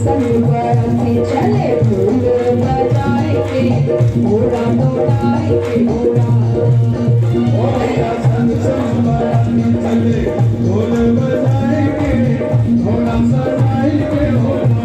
संगवर में चले ढोल बजाए के घोड़ा दौड़ाए के घोड़ा ओ भैया संग संगवर में चले ढोल बजाए के घोड़ा सजाए के घोड़ा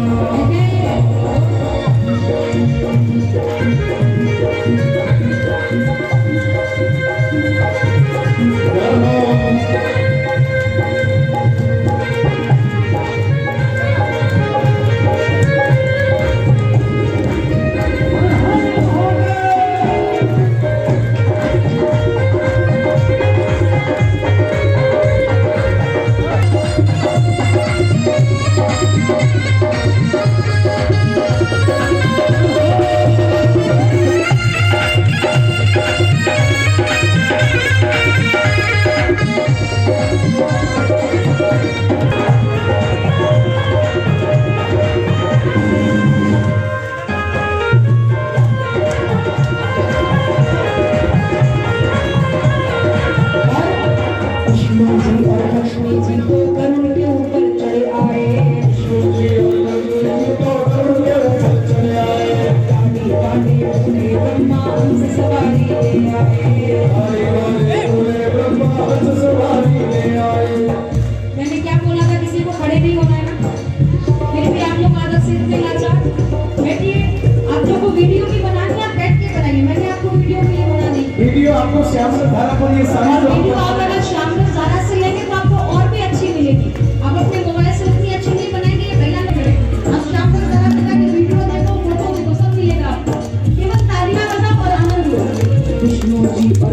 आपको श्याम से धारा पर ये सारी वीडियो आप अगर श्याम से धारा से लेंगे तो आपको और भी अच्छी मिलेगी। आप अपने मोबाइल से उतनी अच्छी नहीं बनाएंगे, पहला नहीं। आप श्याम से धारा पे जाके वीडियो देखो, फोटो देखो, सब मिलेगा आपको। केवल तालियां बजाओ और आनंद लो। विष्णु जी पर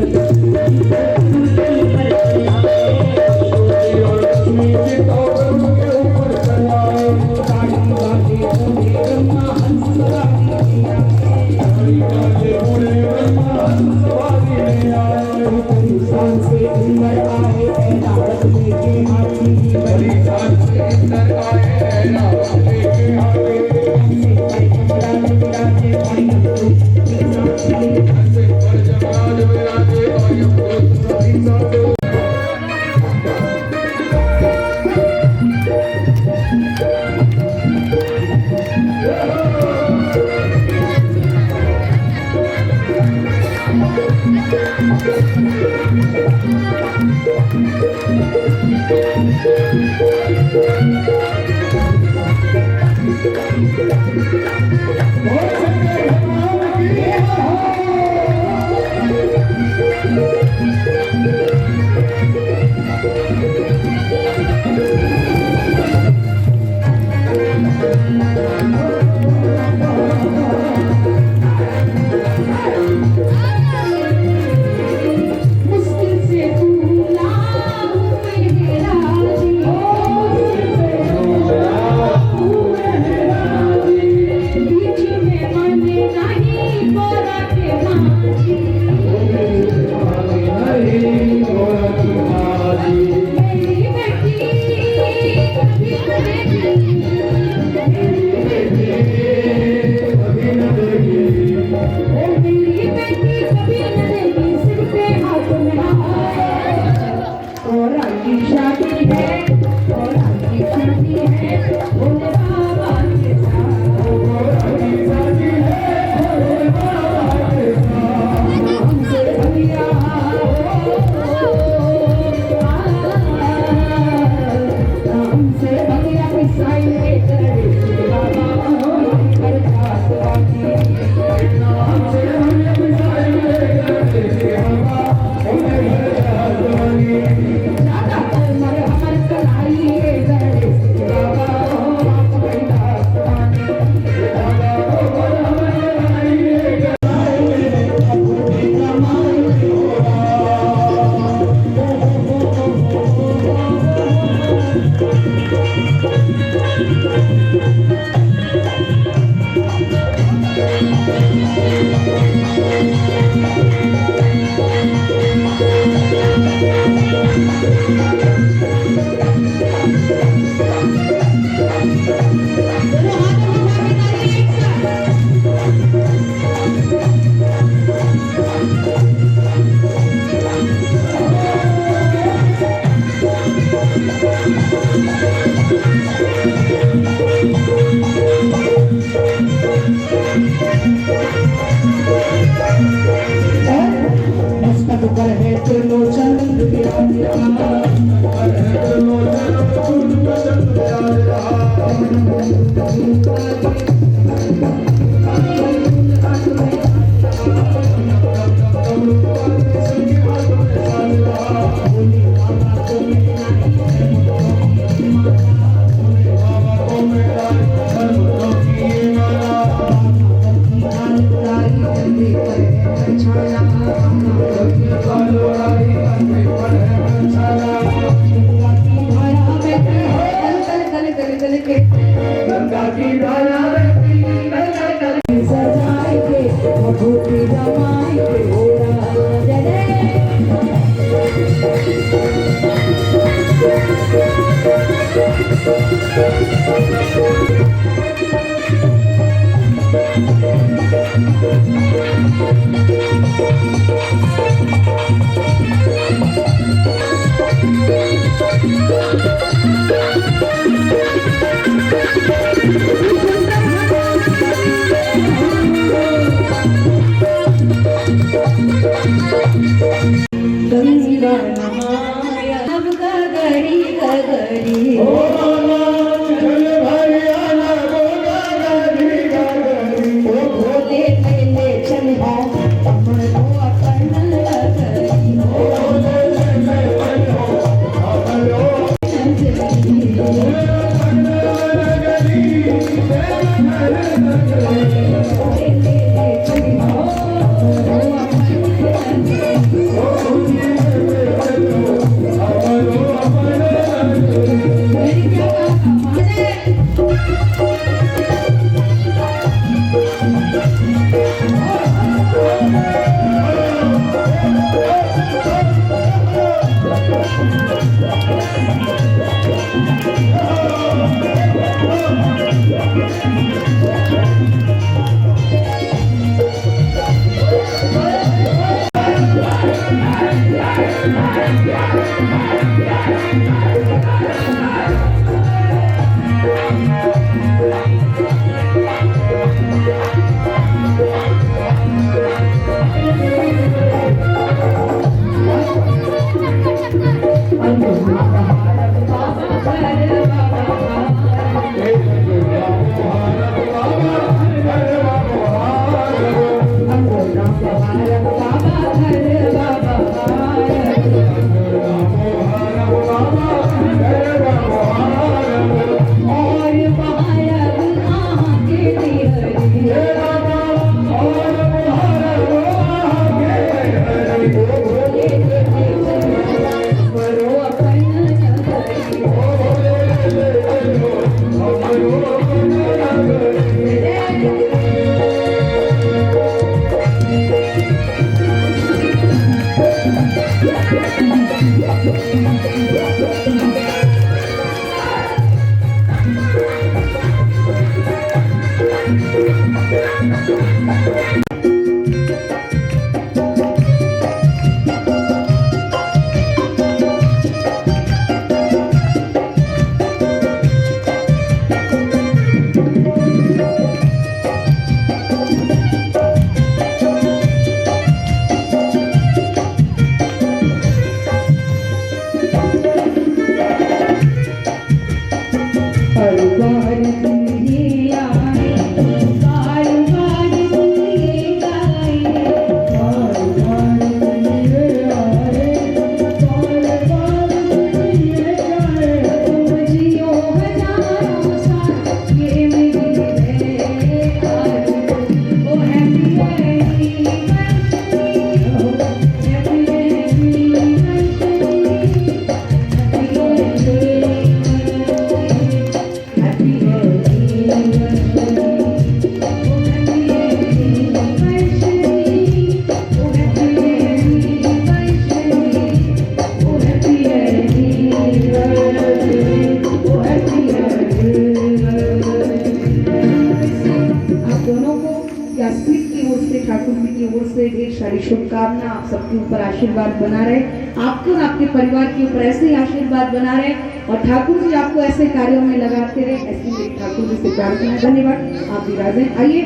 शुभकामना आप सबके ऊपर आशीर्वाद बना रहे, आपको और आपके परिवार के ऊपर ऐसे ही आशीर्वाद बना रहे और ठाकुर जी आपको ऐसे कार्यों में लगाते रहे। ऐसी मेरी ठाकुर जी से प्रार्थना। धन्यवाद। आप विराजें। आइए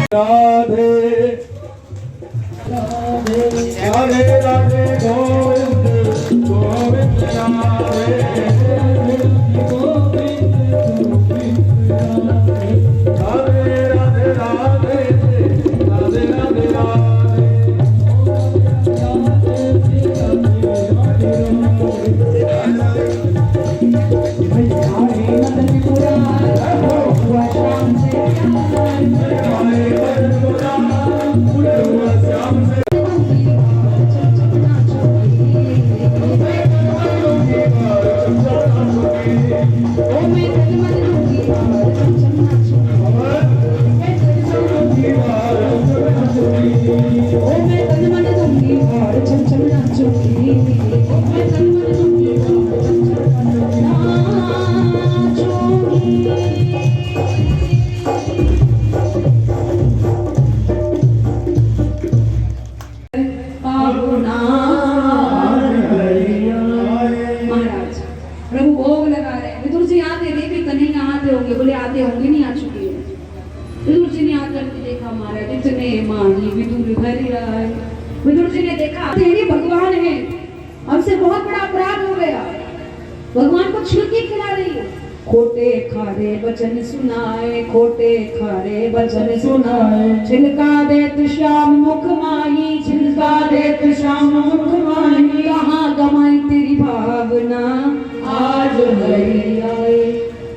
राधे राधे राधे राधे गोविंद गोविंद राधे राधे राधे राधे राधे राधे बोले आते होंगे, नहीं आ चुके हैं। विदुर जी ने आकर के देखा महाराज इतने माही विदुर घर आए। विदुर जी ने देखा तेरे भगवान है, हमसे बहुत बड़ा अपराध हो गया, भगवान को छिलके खिला रही है। खोटे खारे वचन सुनाए, खोटे खारे वचन सुनाए, छिलका देत श्याम मुख माही, छिलका देत श्याम मुख माही, कहाँ गमाई तेरी भावना आज हरि आए।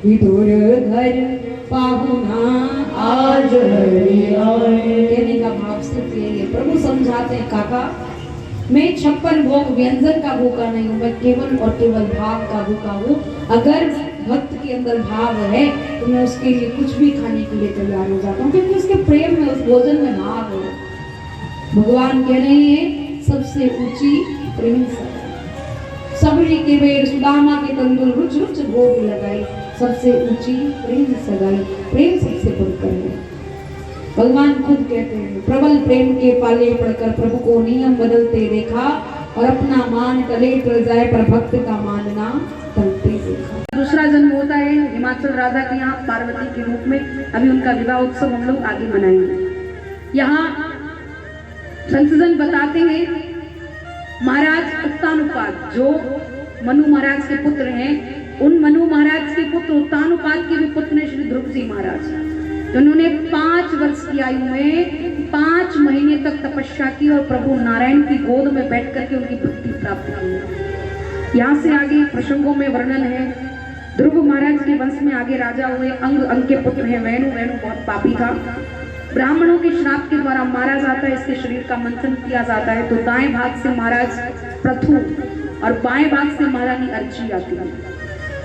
विदुर घर पाहुना आज हरि आए। कहने का भाव सिर्फ यही है, प्रभु समझाते हैं काका मैं 56 भोग व्यंजन का भूखा नहीं हूँ, मैं केवल और केवल भाव का भूखा हूँ। अगर भक्त के अंदर भाव है तो मैं उसके लिए कुछ भी खाने के लिए तैयार हो जाता हूँ, क्योंकि उसके प्रेम में, उस भोजन में भाव है। भगवान कह रहे हैं सबसे ऊंची प्रेम सबरी के बेर सुदामा के तंदुल रुच रुच भोग लगाई, सबसे ऊंची प्रेम सगाई, प्रेम सबसे बढ़कर है। भगवान खुद कहते हैं प्रबल प्रेम के पाले पड़कर प्रभु को नियम बदलते देखा, और अपना मान तले कर जाए पर भक्त का मानना तलते देखा। दूसरा जन्म होता है हिमाचल राधा के यहाँ पार्वती के रूप में। अभी उनका विवाह उत्सव हम लोग आगे मनाएंगे। यहाँ संतजन बताते हैं महाराज उत्तानुपाद जो मनु महाराज के पुत्र हैं, उन मनु महाराज के पुत्र उत्तानुपाद के भी पुत्र हैं श्री ध्रुव जी महाराज। उन्होंने 5 वर्ष की आयु में 5 महीने तक तपस्या की और प्रभु नारायण की गोद में बैठ करके उनकी भक्ति प्राप्त की। यहाँ से आगे प्रसंगों में वर्णन है। ध्रुव महाराज के वंश में आगे राजा हुए, अंग के पुत्र हैं वेणु। वेणु बहुत पापी था, ब्राह्मणों के श्राप के द्वारा मारा जाता है, इसके शरीर का मंथन किया जाता है। तो दाएं भाग से महाराज पृथु और बाएं भाग से महारानी अर्ची आती है।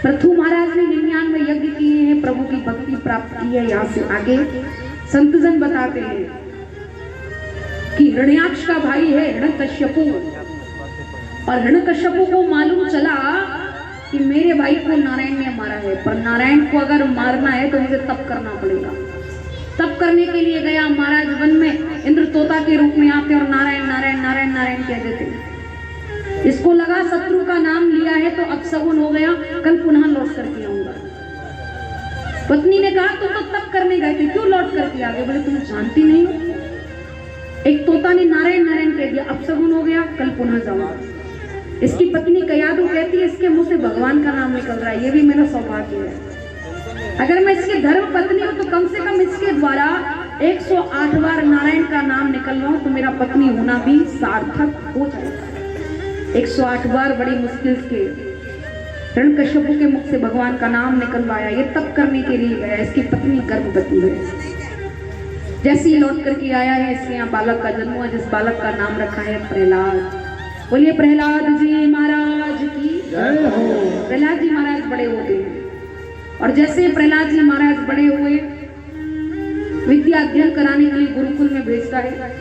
पृथु महाराज ने 99 यज्ञ किए हैं, प्रभु की भक्ति प्राप्त की है। यहाँ से आगे संतजन बताते हैं कि हिरण्याक्ष का भाई है हिरण्यकश्यपु, और हिरण्यकश्यपु को मालूम चला कि मेरे भाई को नारायण ने मारा है, पर नारायण को अगर मारना है तो मुझे तप करना पड़ेगा। तप करने के लिए गया महाराज वन में, इंद्र तोता के रूप में आते और नारायण नारायण नारायण नारायण कह देते। इसको लगा शत्रु का नाम लिया है तो अब सगुन हो गया, कल पुनः लौट करके आऊंगा। पत्नी ने कहा तुम तो तप करने गए थे, क्यों लौट करके आ गए? बोले तुम जानती नहीं हो, एक तोता ने नारायण नारायण कह दिया, अब सगुन हो गया, कल पुनः जाऊंगा। इसकी पत्नी कयादु कहती है इसके मुंह से भगवान का नाम निकल रहा है, ये भी मेरा सौभाग्य है। अगर मैं इसकी धर्म पत्नी हूं तो कम से कम इसके द्वारा 108 बार नारायण का नाम निकल रहा हूं तो मेरा पत्नी होना भी सार्थक हो जाएगा। 108 बार बड़ी मुश्किल से हिरण्यकश्यपु के मुख से भगवान का नाम निकलवाया। ये तप करने के लिए गया, इसकी पत्नी गर्भवती है। जैसे ही लौट करके आया है, इसके यहाँ बालक का जन्म हुआ, जिस बालक का नाम रखा है प्रहलाद। बोलिए प्रहलाद जी महाराज की जय हो। प्रहलाद जी महाराज बड़े होते हैं, और जैसे प्रहलाद जी महाराज बड़े हुए, विद्या अध्ययन कराने के लिए गुरुकुल में भेजता है,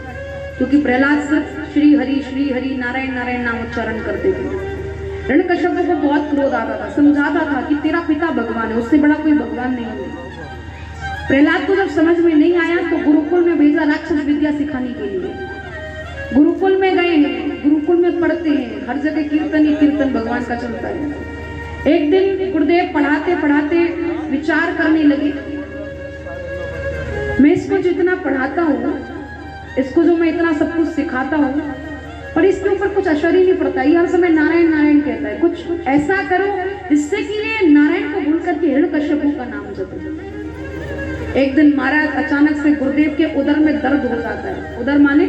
क्योंकि प्रहलाद सिर्फ श्री हरि नारायण नारायण नाम उच्चारण करते थे। हिरण्यकश्यपु को बहुत क्रोध आता था, समझाता था कि तेरा पिता भगवान है, उससे बड़ा कोई भगवान नहीं है। प्रहलाद को जब समझ में नहीं आया तो गुरुकुल में भेजा राक्षस विद्या सिखाने के लिए। गुरुकुल में गए हैं, गुरुकुल में पढ़ते पढ़ते हैं, हर जगह कीर्तन ही कीर्तन भगवान का चलता है। एक दिन गुरुदेव पढ़ाते पढ़ाते विचार करने लगे, मैं इसको जितना पढ़ाता हूँ, इसको जो मैं इतना सब कुछ सिखाता हूँ, पर इसके ऊपर कुछ असर ही नहीं पड़ता। ये हर समय नारायण नारायण कहता है। कुछ ऐसा करो जिससे कि ये नारायण को भूल करके हिरण्यकश्यपु का नाम जपे। एक दिन महाराज अचानक से गुरुदेव के उदर में दर्द हो जाता है। उदर माने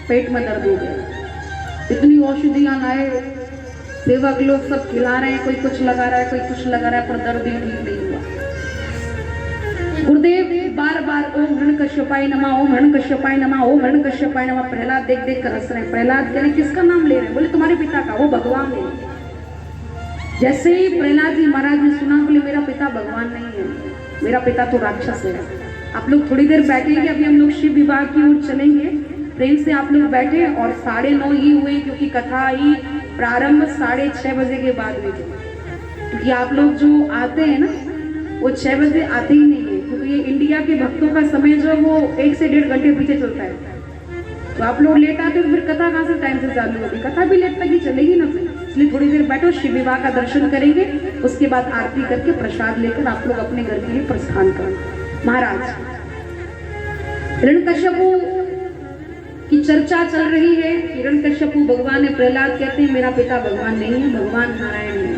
पेट में दर्द हो गया। इतनी औषधियां लाए, सेवक लोग सब खिला रहे हैं, कोई कुछ लगा रहा है, कोई कुछ लगा रहा है, पर दर्द ही ठीक नहीं हुआ। गुरुदेव बार बार ओम हिरण्यकश्यपाय नमः, ओम हिरण्यकश्यपाय नमः, ओम हिरण्यकश्यपाय नमः। प्रहलाद देख देख कर हंस रहे हैं। प्रहलाद कहने किसका नाम ले रहे हैं? बोले तुम्हारे पिता का। वो भगवान ने। जैसे ही प्रहलाद जी महाराज ने सुना, बोले मेरा पिता भगवान नहीं है, मेरा पिता तो राक्षस है। आप लोग थोड़ी देर बैठेंगे, अभी हम लोग शिव विभाग की ओर चलेंगे। प्रेम से आप लोग बैठे। और 9:30 ही हुए, क्योंकि कथा ही प्रारंभ 6:30 बजे के बाद हुई थी। क्योंकि आप लोग जो आते हैं ना, वो 6 बजे आते ही नहीं है, क्योंकि ये इंडिया के भक्तों का समय जो वो 1 से 1.5 घंटे पीछे चलता है। तो आप लोग लेट आते हो, फिर कथा कहाँ से टाइम से चालू होगी? कथा भी लेट तक ही चलेगी ना। इसलिए थोड़ी देर बैठो, शिव विवाह का दर्शन करेंगे, उसके बाद आरती करके प्रसाद लेकर आप लोग अपने घर के लिए प्रस्थान करें। महाराज हिरण्यकश्यपु की चर्चा चल रही है। हिरण्यकश्यपु भगवान है। प्रहलाद कहते हैं मेरा पिता भगवान नहीं है, भगवान नारायण है।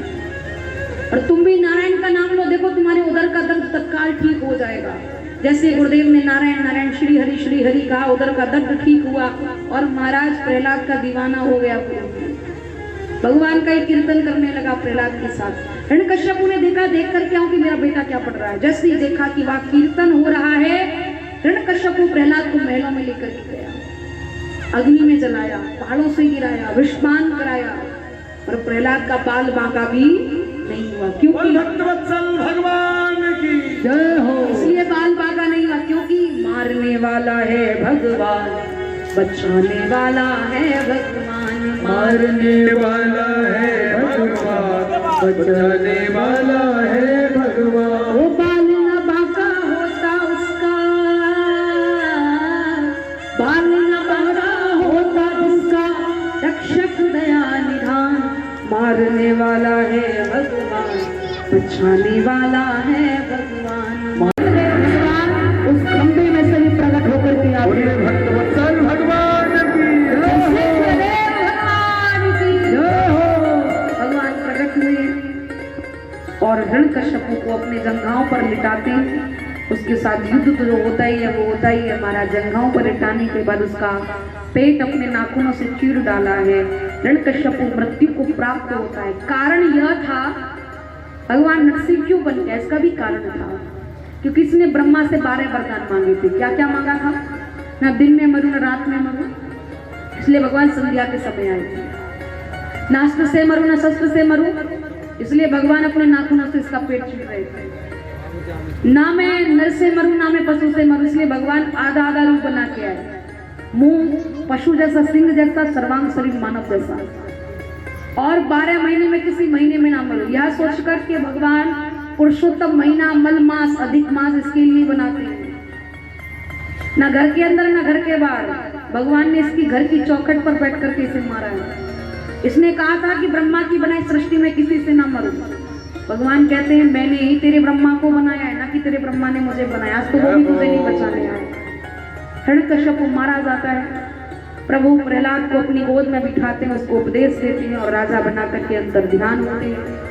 और तुम भी नारायण का नाम लो, देखो तुम्हारे उदर का दर्द तत्काल ठीक हो जाएगा। जैसे गुरुदेव ने नारायण नारायण श्री हरि कहा, उदर का दर्द ठीक हुआ और महाराज प्रहलाद का दीवाना हो गया। भगवान का एक कीर्तन करने लगा प्रहलाद के साथ। हिरण्यकश्यपु ने देखा, देख कर क्या कि मेरा बेटा क्या पढ़ रहा है। जैसे ही देखा कि वह कीर्तन हो रहा है, हिरण्यकश्यपु प्रहलाद को महलों में लेकर गया, अग्नि में जलाया, पहाड़ों से गिराया, विषपान कराया, और प्रहलाद का बाल बांका भी नहीं हुआ। क्योंकि भक्तवत्सल भगवान की जय हो। इसलिए बाल बांका नहीं हुआ क्योंकि मारने वाला है भगवान, बचाने वाला है भगवान। मारने वाला है भगवान, बचाने वाला है भगवान। वो बाल न बांका होता उसका, बाल न बांका होता जिसका, रक्षक दया निधान। मारने वाला है भगवान, बचाने वाला है भगवान। भगवान उस खंभे में से ही प्रकट होकर के आते हैं। भक्तवत्सल भगवान की जय हो। भगवान प्रकट हुए और हिरण्यकश्यपु को अपने जंघाओं पर लिटाते हैं। उसके साथ युद्ध तो जो होता ही है वो होता ही है। हमारा जंघाओं पर लिटाने के बाद उसका पेट अपने नाखूनों से चीर डाला है। हिरण्यकश्यपु मृत्यु को प्राप्त होता है। कारण यह था भगवान नरसिंह क्यों बन गया, इसका भी कारण था। क्योंकि इसने ब्रह्मा से 12 वरदान मांगे थे। क्या क्या मांगा था? ना दिन में मरूं न रात में मरूं, इसलिए भगवान संध्या के समय आए थे। ना अस्त्र से मरूं न शस्त्र से मरूं, इसलिए भगवान अपने नाखूनों से इसका पेट चीर रहे थे। ना मैं नर से मरूं ना मैं पशु से मरूं, इसलिए भगवान आधा आधा रूप बना के आए। मुंह पशु जैसा, सिंह जैसा, सर्वांग शरीर मानव जैसा। और 12 महीने में किसी महीने में ना मरूं, यह सोचकर के भगवान पुरुषोत्तम महीना, मल मास, अधिक मास इसके लिए बनाते हैं। ना घर के अंदर ना घर के बाहर, भगवान ने इसकी घर की चौखट पर बैठ करके इसे मारा है। इसने कहा था कि ब्रह्मा की बनाई सृष्टि में किसी से ना मरूं। भगवान कहते हैं मैंने ही तेरे ब्रह्मा को बनाया है, ना कि तेरे ब्रह्मा ने मुझे बनाया। आज तो वो भी तुझे नहीं बचाने आए। हिरण्यकश्यपु मारा जाता है। प्रभु प्रहलाद को अपनी गोद में बिठाते हैं, उसको उपदेश देते हैं और राजा बना करके अंतर ध्यान होते हैं।